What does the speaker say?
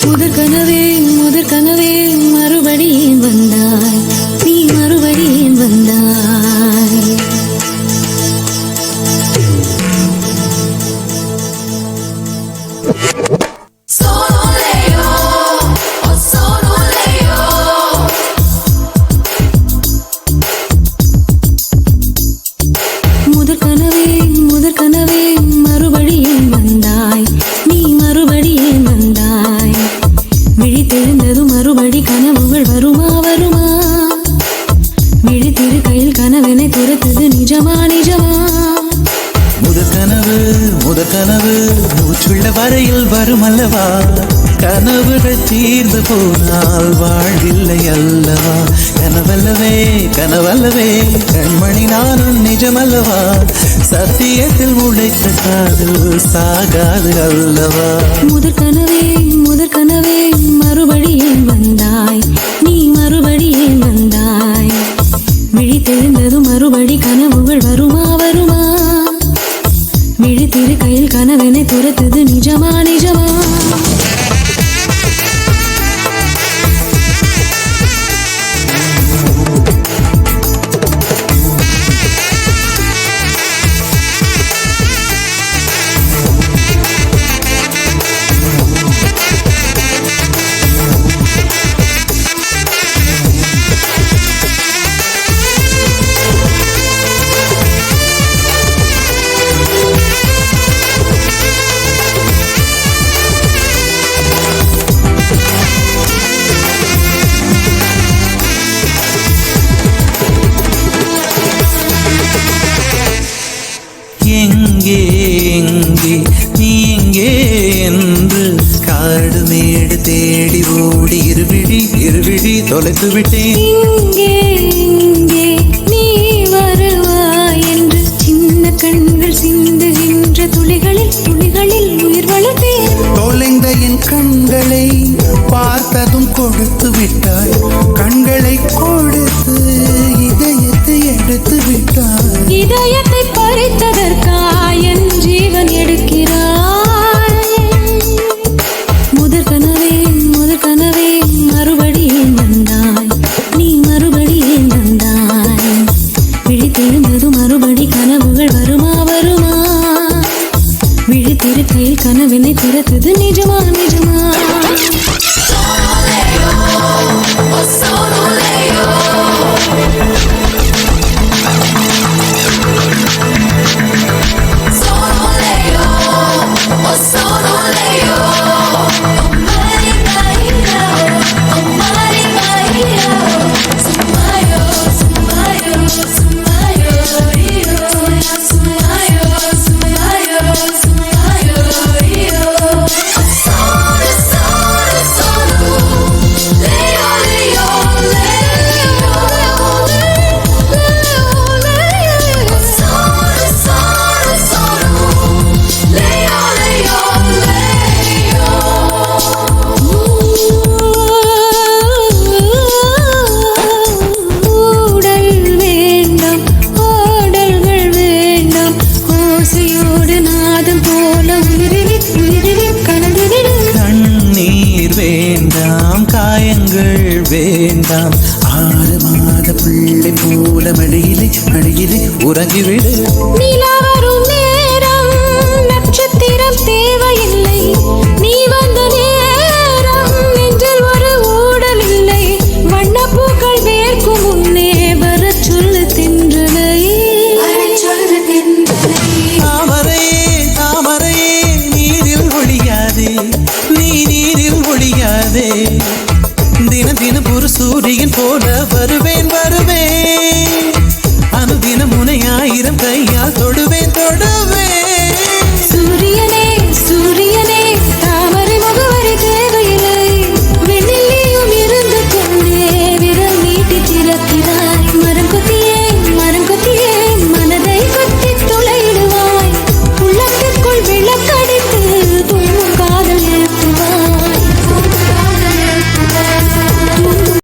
முதற் கனவே மறுபடியும் வந்தாய், நீ மறுபடியும் வந்தாய். முதற் கனவே மறுபடியும் வந்தாய், நீ மறுபடியும் வந்தாய். விழித்தெழுந்ததும் மறுபடி கனவுகள் வருமா வருமா? விழித்திரு கையில் கனவினை துரத்துது நிஜமா நிஜமா? முதற் கனவு மூச்சுள்ள வரையில் வரும் அல்லவா? கனவுகள் தீர்ந்து போனால் வாழ்வில்லை அல்லவா? கனவல்லவே கண்மணி நானும் நிஜமல்லவா? சத்தியத்தில் உழைத்த காதல் சாகாது அல்லவா? முதற் கனவே மறுபடியும் வந்தாய், நீ மறுபடியும் வந்தாய். விழித்தெழுந்ததும் மறுபடி கனவுகள் வருமா வருமா? விழித்திரு கையில் கனவினை துரத்துது நிஜமா நிஜமா? எங்கே நீ எங்கே என்று காடு மேடு தேடி ஓடி இருவிழி தொலைத்து விட்டேன். இங்கே நீ வருவாய் என்று சின்ன கண்கள் சிந்துகின்ற துளிகளில் உயிர் வளர்த்தேன். தொலைந்த என் கண்களை பார்த்ததும் கொடுத்து விட்டாய், கண்களை கொடுத்து இதயத்தை எடுத்து விட்டாய். இதயத்தை பறித்ததற்காய் என் ஜீவன் எடுக்கிறாய். முதற் கனவே மறுபடியும் வந்தாய், நீ மறுபடியும் வந்தாய். விழித்தெழுந்ததும் மறுபடி கனவுகள் வருமா வருமா? விழித்திரு கையில் கனவினை துரத்துது நிஜமா நிஜமா? வேண்டாம் 6 மாத பிள்ளை போல மடியிலே உறங்கிவிடு. நிலா வரும் நேரம் நட்சத்திரம் தேவையில்லை, நீ வந்த நேரம் நெஞ்சில் ஒரு ஊடல் இல்லை. வண்ணப்பூக்கள் வேர்க்கும் முன்னே வர சொல்லு தென்றலையே. தாமரையே நீரில் ஒழியாதே, நீ நீரில் ஒழியாதே. தினம் ஒரு சூரியன் போல வருவேன் அனுதினம் உன்னை 1000 கையால் தொடுவேன்.